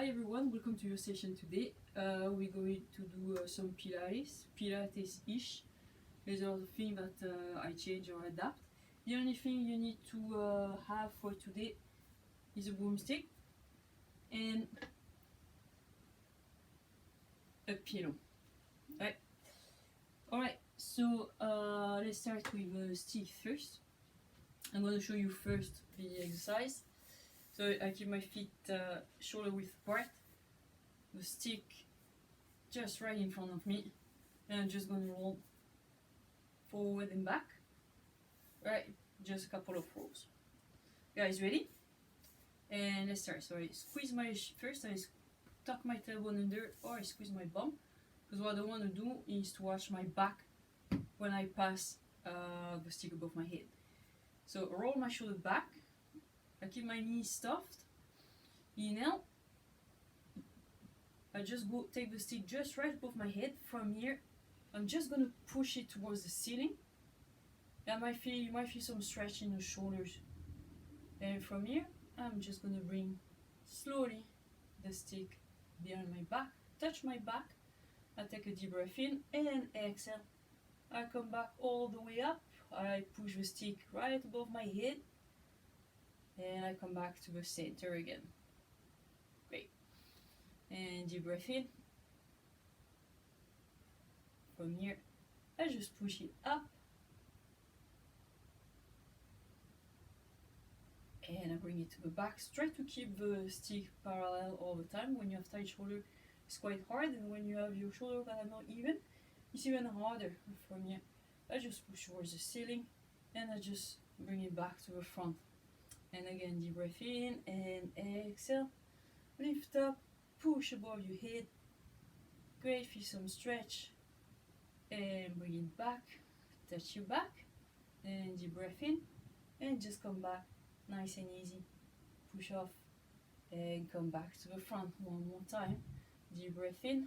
Hi everyone, welcome to your session today. We're going to do some Pilates-ish. There's a lot of things that I change or adapt. The only thing you need to have for today is a broomstick and a pillow. Right? Alright, so let's start with a stick first. I'm going to show you first the exercise. So I keep my feet shoulder width apart, the stick just right in front of me, and I'm just going to roll forward and back. Right, just a couple of rolls. Guys, ready? And let's start. So I squeeze my first. I tuck my tailbone under, or I squeeze my bum, because what I want to do is to watch my back when I pass the stick above my head. So roll my shoulder back. I keep my knees stuffed. Inhale. I just take the stick just right above my head. From here, I'm just gonna push it towards the ceiling. You might feel some stretch in the shoulders. And from here, I'm just gonna bring slowly the stick behind my back. Touch my back. I take a deep breath in and exhale. I come back all the way up. I push the stick right above my head. And I come back to the center again. Great. And deep breath in. From here, I just push it up. And I bring it to the back. Try to keep the stick parallel all the time. When you have tight shoulder, it's quite hard. And when you have your shoulders that are not even, it's even harder. From here, I just push towards the ceiling. And I just bring it back to the front. And again, deep breath in and exhale. Lift up, push above your head. Great, feel some stretch. And bring it back. Touch your back. And deep breath in. And just come back. Nice and easy. Push off. And come back to the front one more time. Deep breath in.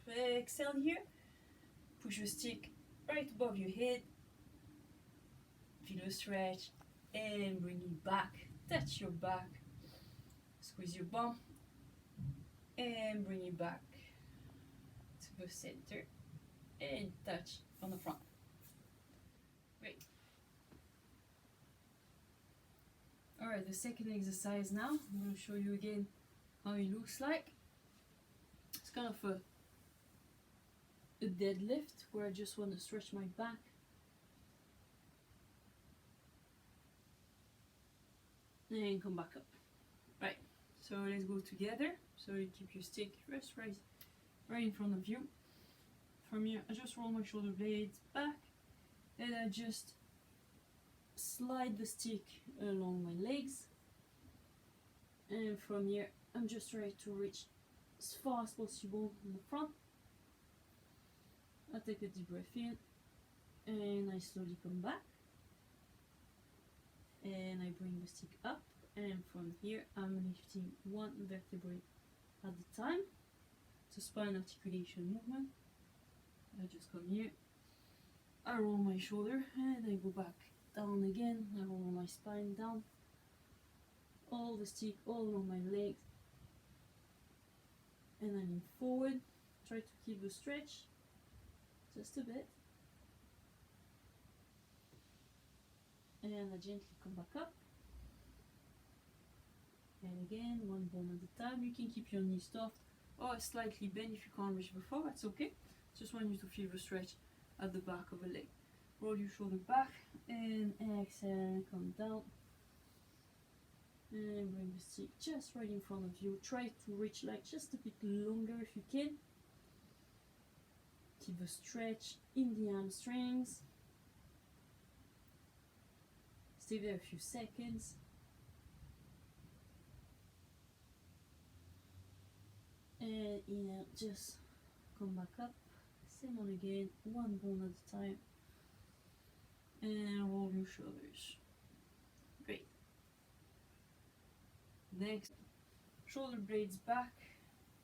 Exhale here. Push the stick right above your head. Feel a stretch. And bring it back, touch your back, squeeze your bum, and bring it back to the center, and touch on the front. Great. Alright, the second exercise now. I'm going to show you again how it looks like. It's kind of a deadlift where I just want to stretch my back. And come back up. Right, so let's go together. So you keep your stick rest right in front of you. From here, I just roll my shoulder blades back, and I just slide the stick along my legs. And from here, I'm just trying to reach as far as possible in the front. I take a deep breath in, and I slowly come back. And I bring the stick up, and from here I'm lifting one vertebrae at a time. It's a spine articulation movement. I just come here, I roll my shoulder, and I go back down again. I roll my spine down, all the stick all along my legs, and I lean forward. Try to keep the stretch just a bit. And I gently come back up. And again, one bone at a time. You can keep your knees soft or slightly bent if you can't reach before, that's okay. Just want you to feel the stretch at the back of the leg. Roll your shoulder back and exhale, come down. And bring the stick just right in front of you. Try to reach like just a bit longer if you can. Keep the stretch in the hamstrings. Stay there a few seconds. And inhale, just come back up. Same one again, one bone at a time. And roll your shoulders. Great. Next, shoulder blades back.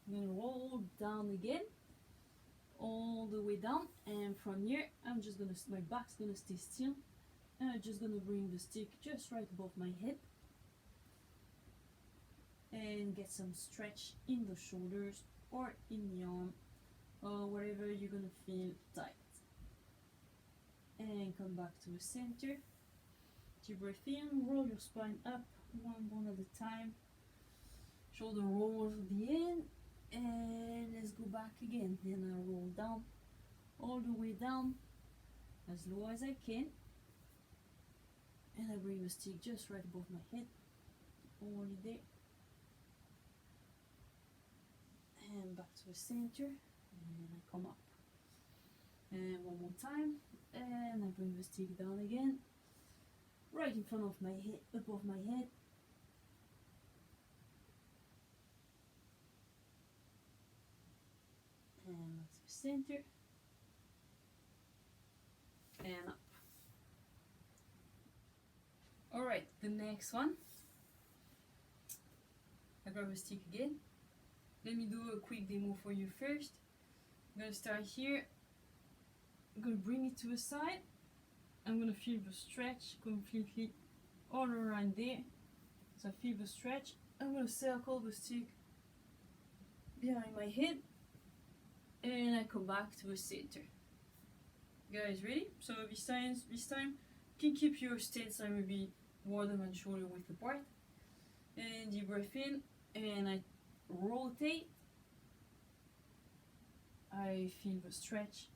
Then roll down again. All the way down. And from here, my back's gonna stay still. And I'm just gonna bring the stick just right above my head. And and get some stretch in the shoulders or in the arm or wherever you're gonna feel tight. And come back to the center. Deep breath in, roll your spine up, one bone at a time. Shoulder rolls at the end, and let's go back again. Then I roll down, all the way down, as low as I can. And I bring the stick just right above my head, only there. And back to the center, and I come up. And one more time, and I bring the stick down again, right in front of my head, above my head. And back to the center, and up. Alright, the next one. I grab a stick again. Let me do a quick demo for you first. I'm gonna start here. I'm gonna bring it to the side. I'm gonna feel the stretch completely all around there. So I feel the stretch. I'm gonna circle the stick behind my head. And I come back to the center. Guys, ready? So this time you can keep your stance like maybe water and shoulder width apart. And deep breath in, and I rotate. I feel the stretch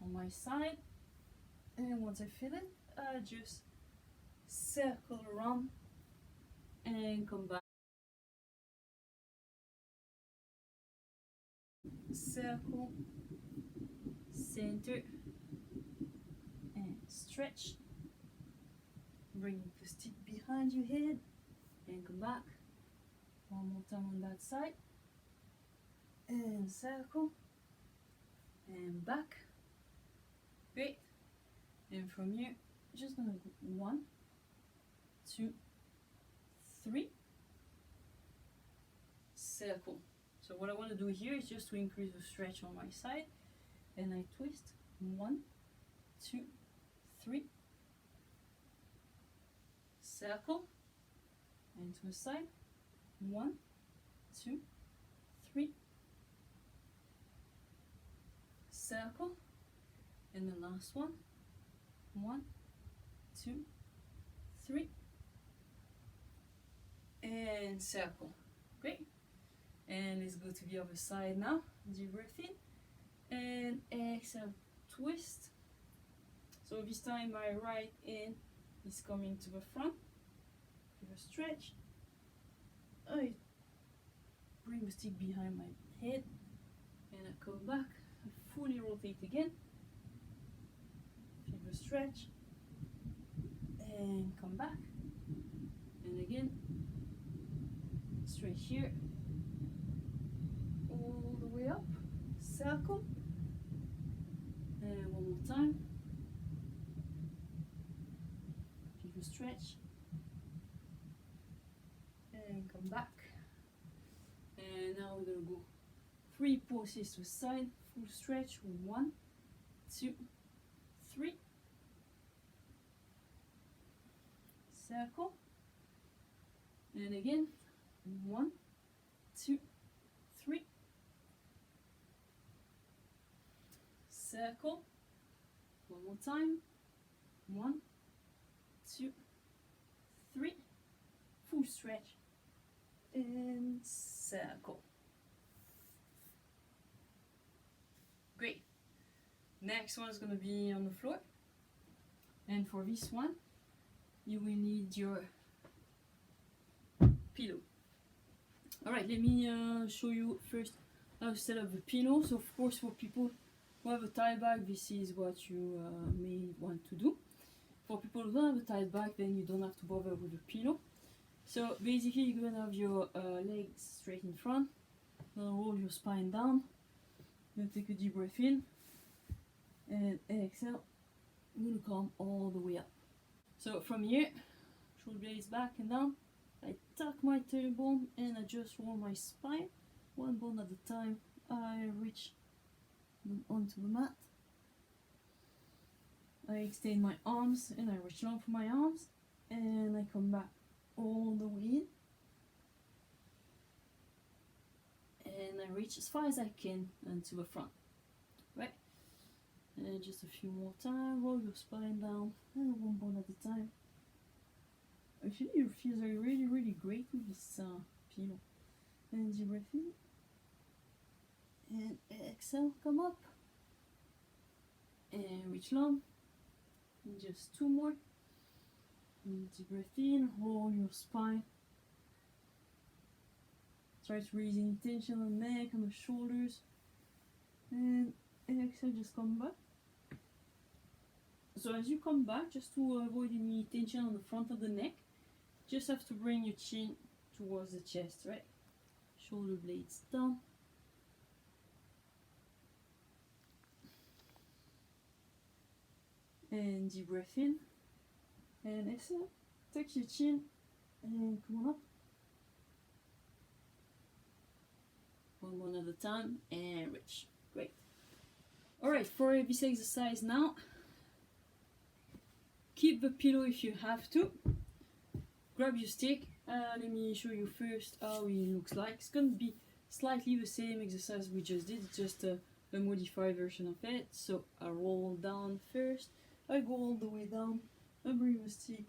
on my side, and once I feel it, I just circle around and come back. Circle, center, and stretch. Bring the stick behind your head and come back. One more time on that side. And circle. And back. Great. And from here, just gonna go 1, 2, 3. Circle. So what I want to do here is just to increase the stretch on my side. And I twist. 1, 2, 3. Circle. And to the side. 1, 2, 3. Circle. And the last one. 1, 2, 3. And circle. Great. And let's go to the other side now. Deep breath in. And exhale. Twist. So this time my right hand is coming to the front. Give a stretch. I bring the stick behind my head. And I come back. I fully rotate again. Give a stretch. And come back. And again. Straight here. All the way up. Circle. And one more time. Give a stretch. And come back. And now we're gonna go 3 pulses to the side. Full stretch. 1, 2, 3. Circle. And again. 1, 2, 3. Circle. One more time. 1, 2, 3. Full stretch. And circle. Great. Next one is going to be on the floor. And for this one, you will need your pillow. Alright, let me show you first how to set up the pillow. So of course for people who have a tight back, this is what you may want to do. For people who don't have a tight back, then you don't have to bother with the pillow. So basically you're going to have your legs straight in front. You're going to roll your spine down. You're going to take a deep breath in. And exhale. You're going to come all the way up. So from here, shoulder blades back and down. I tuck my tailbone and I just roll my spine. One bone at a time. I reach onto the mat. I extend my arms and I reach long for my arms. And I come back all the way in. I reach as far as I can and to the front, right? And just a few more times. Roll your spine down, and one bone at a time. Actually, it feels really, really great with this pillow. And deep breath in, and exhale, come up, and reach long. And just two more. And deep breath in, roll your spine. Try to release any tension on the neck, on the shoulders. And exhale, just come back. So as you come back, just to avoid any tension on the front of the neck, just have to bring your chin towards the chest, right? Shoulder blades down. And deep breath in. And exhale. Take your chin and come on up. One at a time and reach. Great. Alright, for this exercise now, keep the pillow if you have to. Grab your stick. Let me show you first how it looks like. It's going to be slightly the same exercise we just did, just a modified version of it. So I roll down first. I go all the way down. I bring the stick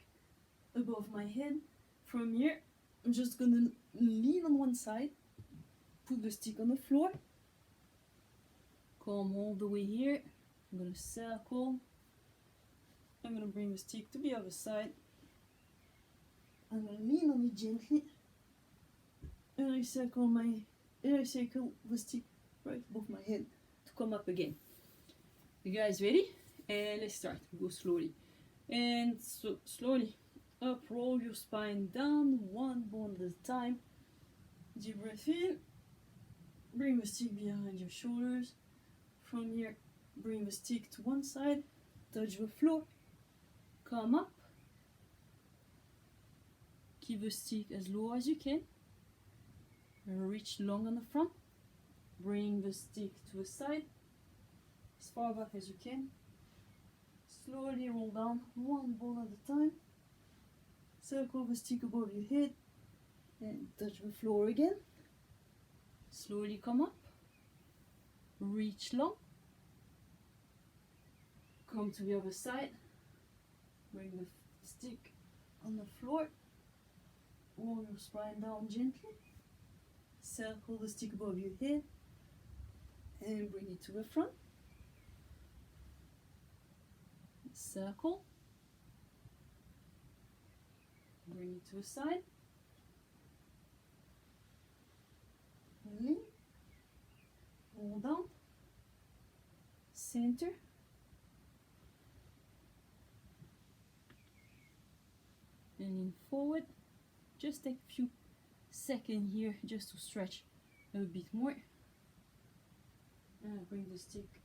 above my head. From here, I'm just going to lean on one side. Put the stick on the floor. Come all the way here. I'm going to circle. I'm going to bring the stick to the other side. I'm going to lean on it gently. And I circle the stick right above my head to come up again. You guys ready? And let's start. Go slowly. And so slowly up, roll your spine down, one bone at a time. Deep breath in. Bring the stick behind your shoulders. From here, bring the stick to one side, touch the floor, come up. Keep the stick as low as you can. Reach long on the front. Bring the stick to the side, as far back as you can. Slowly roll down, one bone at a time. Circle the stick above your head and touch the floor again. Slowly come up. Reach long. Come to the other side. Bring the stick on the floor. Roll your spine down gently. Circle the stick above your head and bring it to the front. Circle. Bring it to the side. Lean. Roll down. Center. And lean forward. Just take a few seconds here just to stretch a bit more. And I bring the stick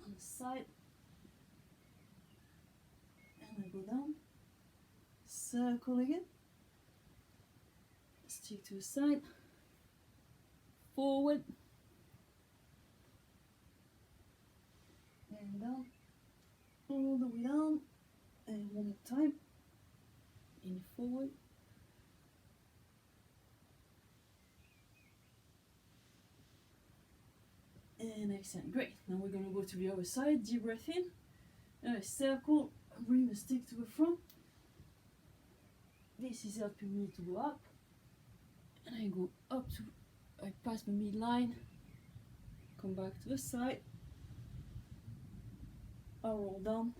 on the side. And I go down. Circle again. Stick to the side. Forward. And down. All the way down. And one more time. In forward. And excellent. Great. Now we're going to go to the other side. Deep breath in. Circle. Bring the stick to the front. This is helping me to go up. And I go up to, I pass the midline. Come back to the side. I roll down.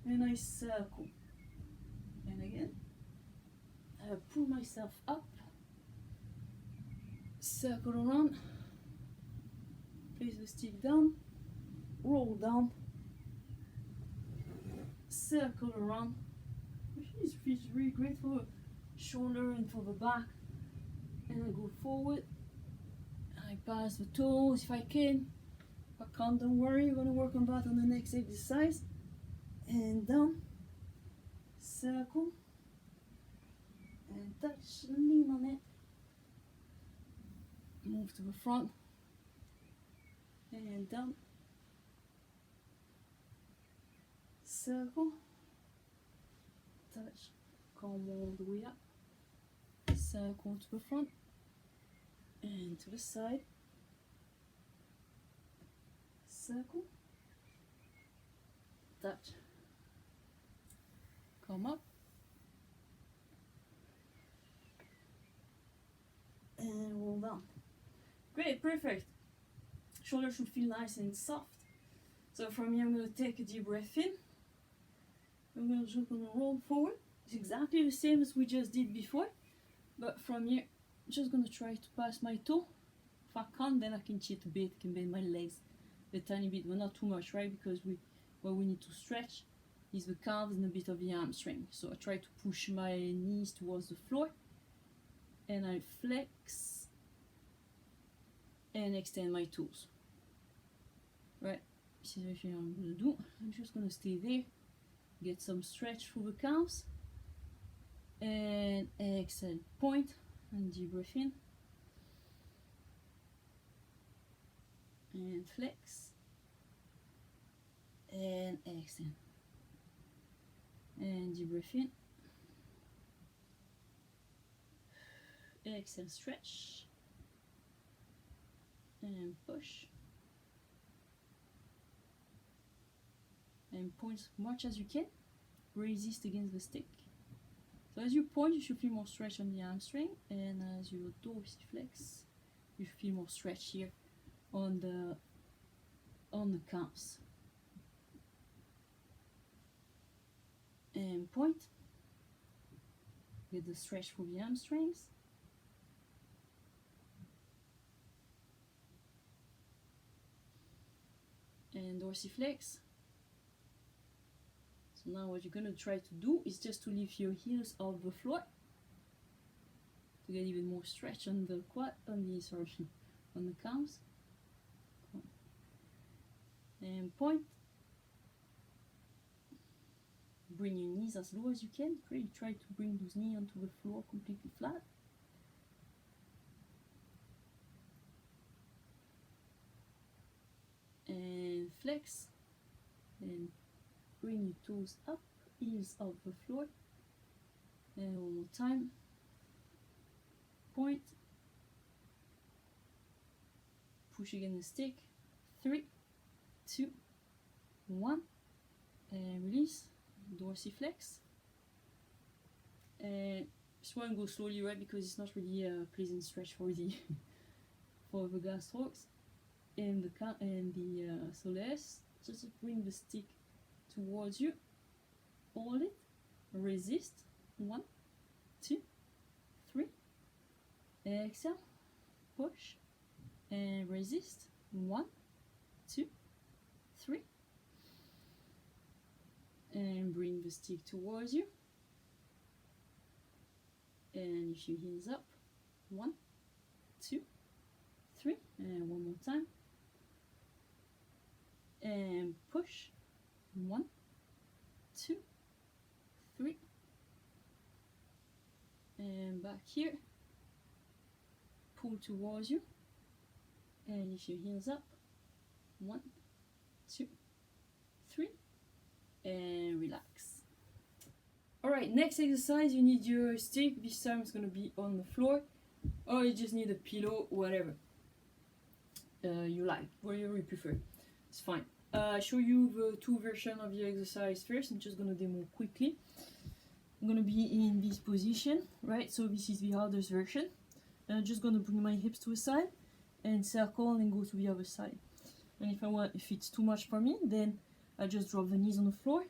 And I circle. And again. I pull myself up. Circle around. Place the stick down, roll down, circle around. This feels really great for the shoulder and for the back. And I go forward, I pass the toes if I can. If I can't, don't worry, we're going to work on that on the next exercise. And down, circle, and touch, lean on it. Move to the front. And down, circle, touch, come all the way up, circle to the front and to the side, circle, touch, come up, and roll down. Great, perfect. Shoulders should feel nice and soft. So from here I'm going to take a deep breath in. I'm just going to roll forward. It's exactly the same as we just did before, but from here I'm just going to try to pass my toe. If I can't, then I can cheat a bit, can bend my legs a tiny bit, but not too much, right? Because what we need to stretch is the calves and a bit of the hamstring. So I try to push my knees towards the floor, and I flex and extend my toes. Right, this is what I'm going to do. I'm just going to stay there, get some stretch through the calves, and exhale, point, and deep breath in, and flex, and extend, and deep breath in, exhale, stretch, and push, and point as much as you can. Resist against the stick. So as you point, you should feel more stretch on the hamstring, and as you dorsiflex, you feel more stretch here on the calves. And point. Get the stretch through the hamstrings. And dorsiflex. So now what you're going to try to do is just to lift your heels off the floor to get even more stretch on the quad, on the calves. And point. Bring your knees as low as you can. Really try to bring those knees onto the floor completely flat. And flex. And bring your toes up, heels off the floor. And one more time. Point. Push again the stick. 3, 2, 1. And release. Dorsiflex. And just want to go slowly, right? Because it's not really a pleasant stretch for the for the gastrocs. And so let's just bring the stick towards you, hold it, resist, 1, 2, 3, exhale, push, and resist, 1, 2, 3, and bring the stick towards you, and lift your heels up, 1, 2, 3, and one more time, and push, 1, 2, 3, and back here, pull towards you, and lift your heels up, 1, 2, 3, and relax. Alright, next exercise, you need your stick. This time it's going to be on the floor, or you just need a pillow, whatever you like, whatever you prefer, it's fine. I'll show you the two versions of the exercise first. I'm just going to demo quickly. I'm going to be in this position, right? So this is the hardest version. And I'm just going to bring my hips to the side and circle and go to the other side. And if it's too much for me, then I just drop the knees on the floor.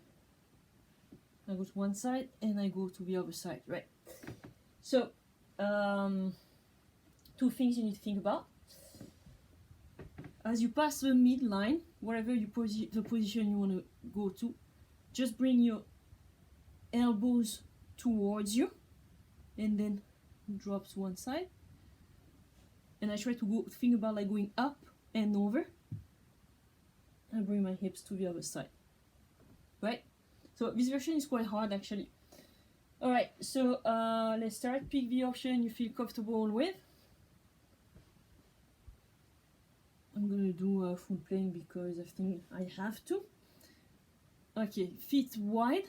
I go to one side and I go to the other side, right? So, two things you need to think about. As you pass the midline, whatever the position you want to go to, just bring your elbows towards you and then drop to one side. And I try to think about like going up and over. And bring my hips to the other side. Right? So this version is quite hard actually. Alright, so let's start. Pick the option you feel comfortable with. I'm gonna do a full plank because I think I have to. Okay, feet wide.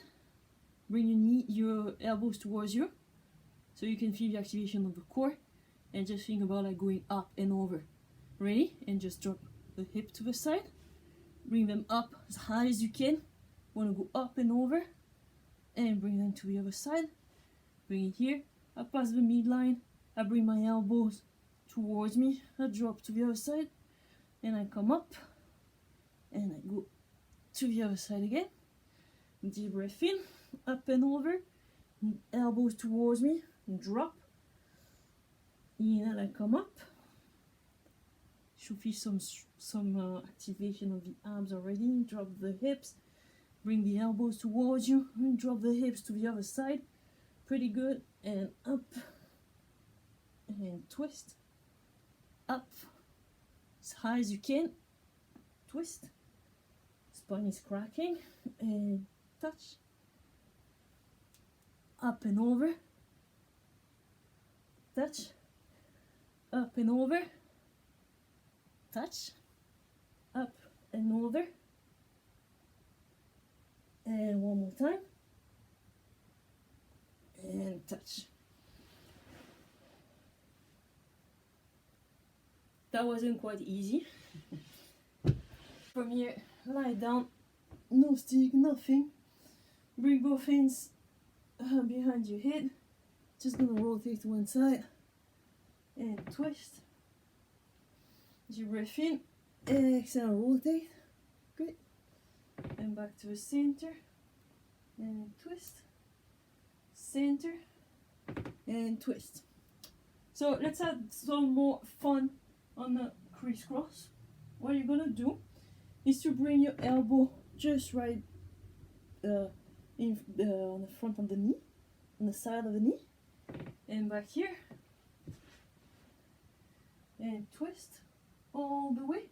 Bring your elbows towards you, so you can feel the activation of the core, and just think about like going up and over. Ready? And just drop the hip to the side, Bring them up as high as you can. Want to go up and over, and bring them to the other side. Bring it here. I pass the midline. I bring my elbows towards me. I drop to the other side, and I come up, and I go to the other side again. Deep breath in, up and over, elbows towards me, drop. In and I come up. Should feel some activation of the abs already. Drop the hips, bring the elbows towards you, and drop the hips to the other side. Pretty good. And up, and twist, up, as high as you can. Twist. Spine is cracking, and touch. Up and over. Touch. Up and over. Touch. Up and over. And one more time. And touch. That wasn't quite easy. From here, lie down, no stick, nothing. Bring both hands behind your head. Just gonna rotate to one side and twist. Deep breath in, exhale, rotate. Good. And back to the center and twist. Center and twist. So let's add some more fun on the crisscross. What you're gonna do is to bring your elbow just right on the front of the knee, on the side of the knee, and back here, and twist all the way.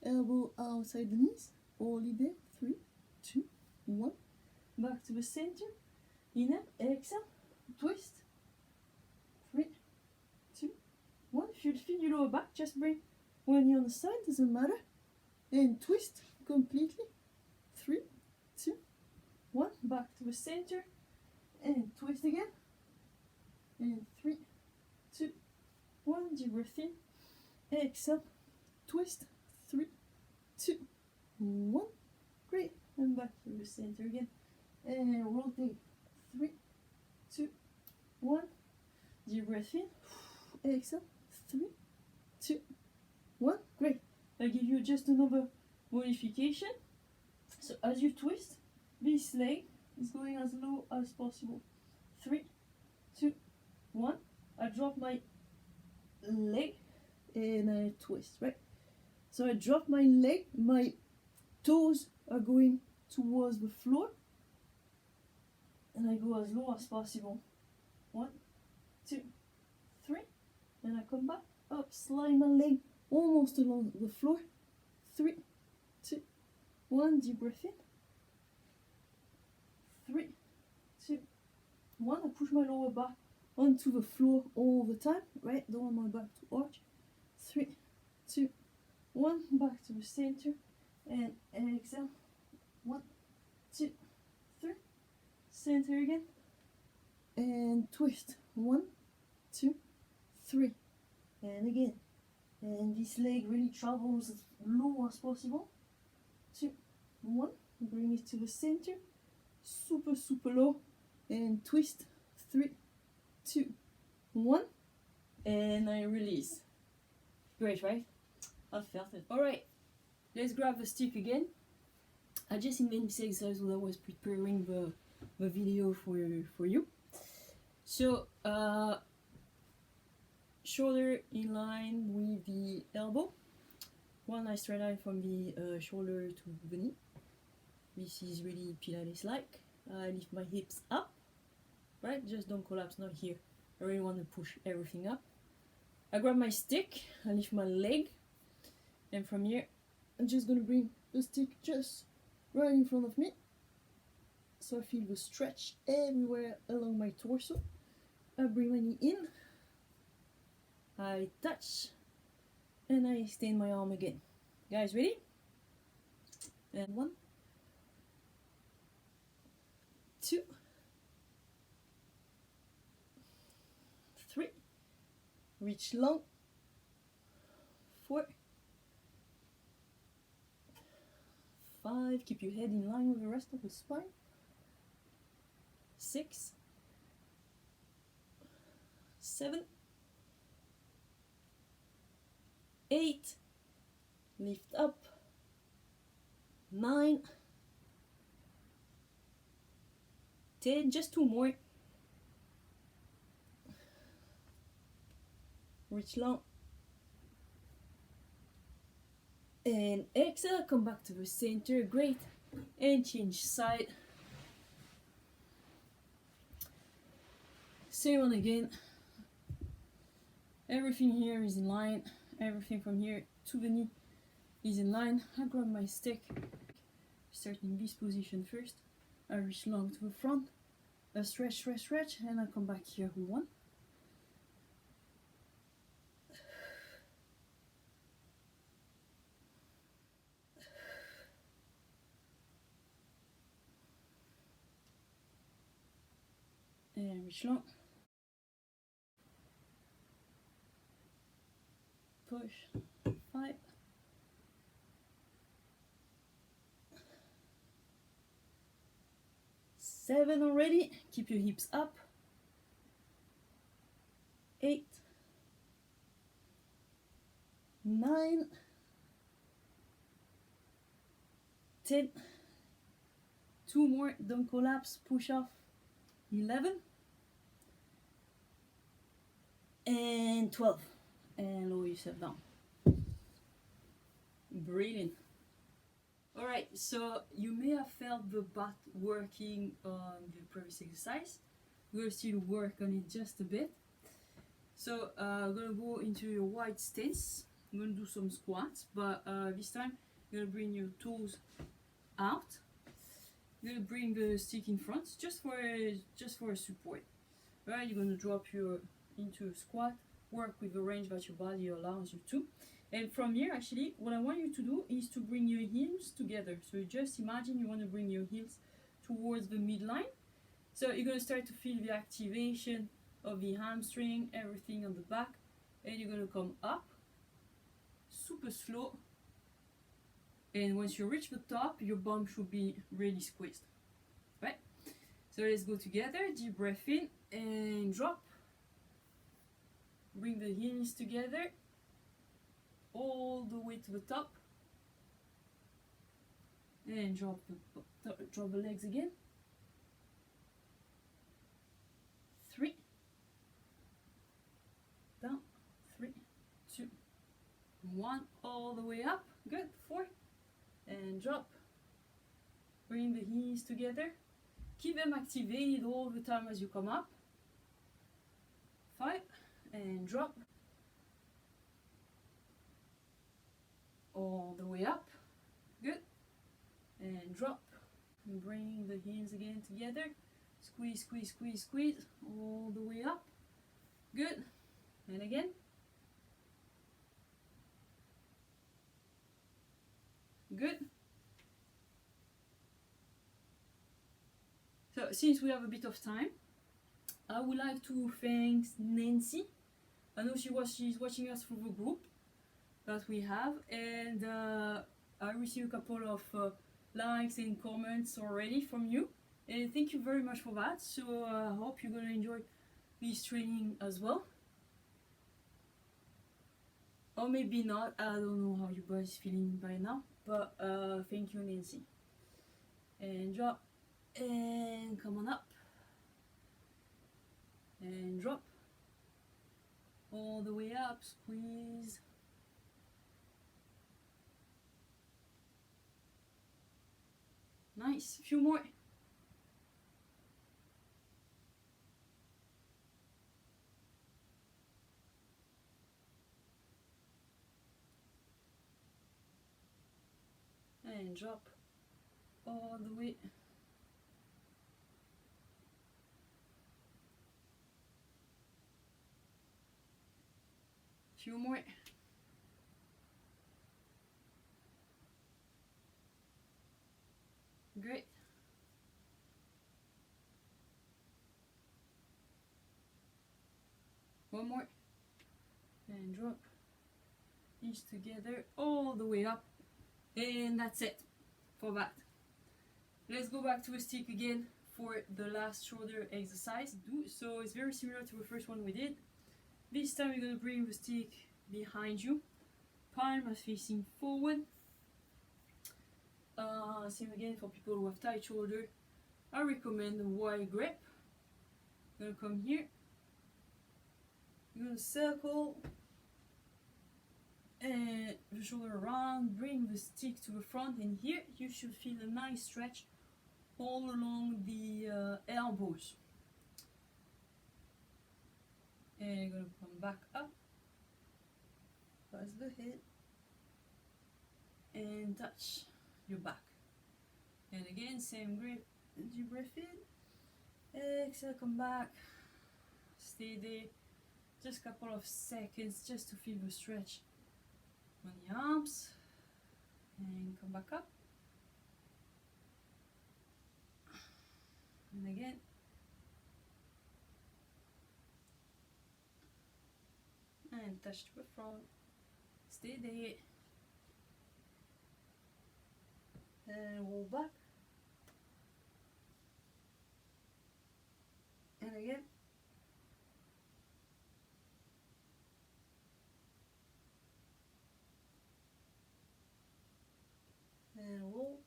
Elbow outside the knees, hold it there. 3, 2, 1. Back to the center. Inhale, exhale, twist. 3, 2, 1. If you feel your lower back, just bring one knee on the side, doesn't matter. And twist completely. 3, 2, 1. Back to the center. And twist again. And 3, 2, 1. Deep breath in. Exhale. Twist. 3, 2, 1. Great. And back to the center again. And rotate. 3, 2, 1. Deep breath in. Exhale. 3, 2, 1. Great. I'll give you just another modification. So as you twist, this leg is going as low as possible. 3, 2, 1. I drop my leg and I twist, right? So I drop my leg, my toes are going towards the floor, and I go as low as possible. 1, 2, 3, and I come back up, slide my leg almost along the floor. 3, 2, 1. Deep breath in. 3, 2, 1. I push my lower back onto the floor all the time, right? Don't want my back to arch. 3, 2, 1. Back to the center and exhale. 1, 2, 3. Center again and twist. 1, 2, 3, and again. And this leg really travels as low as possible. 2, 1. Bring it to the center. Super, super low. And twist. 3, 2, 1. And I release. Great, right? I felt it. Alright. Let's grab the stick again. I just invented this exercise when I was preparing the video for you. So, shoulder in line with the elbow. One nice straight line from the shoulder to the knee. This is really Pilates-like. I lift my hips up, right? Just don't collapse, not here. I really want to push everything up. I grab my stick, I lift my leg, and from here, I'm just gonna bring the stick just right in front of me. So I feel the stretch everywhere along my torso. I bring my knee in. I touch and I extend my arm again. Guys, ready? And 1, 2, 3. Reach long. 5, keep your head in line with the rest of the spine. 6, 7, 8, lift up. 9, 10, just 2 more. Reach long. And exhale, come back to the center, great. And change side. Same one again. Everything here is in line. Everything from here to the knee is in line. I grab my stick, start in this position first. I reach long to the front, I stretch, and I come back here with 1. And reach long. Push. 5. 7 already. Keep your hips up. 8. 9. 10. 2 more. Don't collapse. Push off. 11. And 12. And lower yourself down. Brilliant. Alright, so you may have felt the butt working on the previous exercise. We'll still work on it just a bit. So I'm gonna go into your wide stance. I'm gonna do some squats, but this time you're gonna bring your toes out. You're gonna bring the stick in front just for a support. Right, you're gonna drop into a squat. Work with the range that your body allows you to. And from here, actually, what I want you to do is to bring your heels together. So you just imagine you want to bring your heels towards the midline. So you're going to start to feel the activation of the hamstring, everything on the back. And you're going to come up, super slow. And once you reach the top, your bum should be really squeezed. Right? So let's go together. Deep breath in and drop. Bring the heels together all the way to the top, and drop the legs again. 3, down, 3, 2, 1, all the way up. Good. 4, and drop. Bring the heels together. Keep them activated all the time as you come up. 5, and drop. All the way up. Good. And drop. And bring the heels again together. Squeeze, squeeze, squeeze, squeeze. All the way up. Good. And again. Good. So since we have a bit of time, I would like to thank Nancy. I know she's watching us through the group that we have, and I received a couple of likes and comments already from you, and thank you very much for that. So I hope you're going to enjoy this training as well, or maybe not. I don't know how your body's feeling by now, but thank you, Nancy. And drop, and come on up, and drop, all the way up, squeeze. Nice. A few more. And drop all the way. Few more. Great. One more. And drop. Each together all the way up. And that's it. for that. Let's go back to a stick again for the last shoulder exercise. So it's very similar to the first one we did. This time you're going to bring the stick behind you. Palm are facing forward. Same again for people who have tight shoulder. I recommend a wide grip. You're going to come here. You're going to circle and the shoulder around, bring the stick to the front, and here you should feel a nice stretch all along the elbows. And you're going to come back up, pass the head, and touch your back. And again, same grip, deep breath in, exhale, come back, stay there, just a couple of seconds just to feel the stretch on the arms, and come back up, and again, and touch to the front, stay there, and roll back, and again, and roll,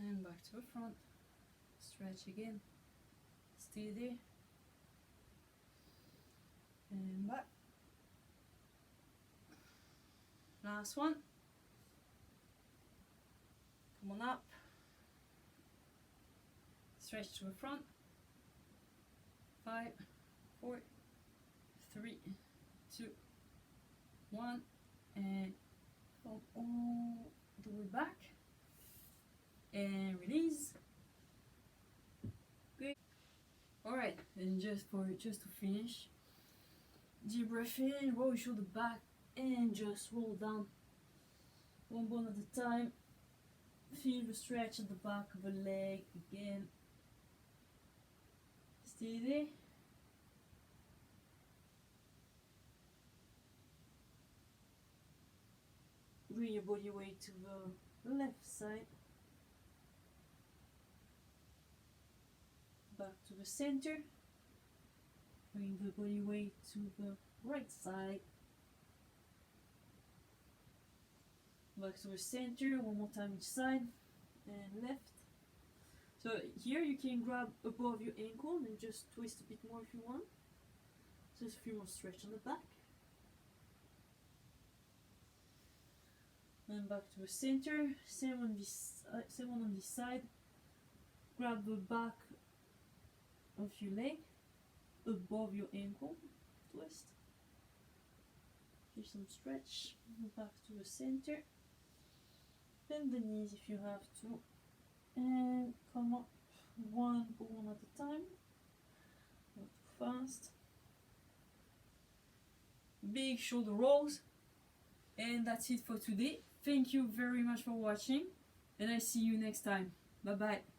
and back to the front, stretch again, stay there, and back. Last one, come on up, stretch to the front, 5, 4, 3, 2, 1, and come all the way back, and release. Great. Alright, and just to finish, deep breath in, roll your shoulder back, and just roll down one bone at a time. Feel the stretch at the back of the leg again. Stay there. Bring your body weight to the left side. Back to the center. Bring the body weight to the right side. Back to the center, one more time each side, and left. So here you can grab above your ankle and just twist a bit more if you want. Just a few more stretch on the back. And back to the center, same one on this side. Grab the back of your leg above your ankle, twist. Give some stretch, back to the center. Bend the knees if you have to, and come up one bone at a time, not too fast. Big shoulder rolls, and that's it for today. Thank you very much for watching, and I see you next time. Bye bye.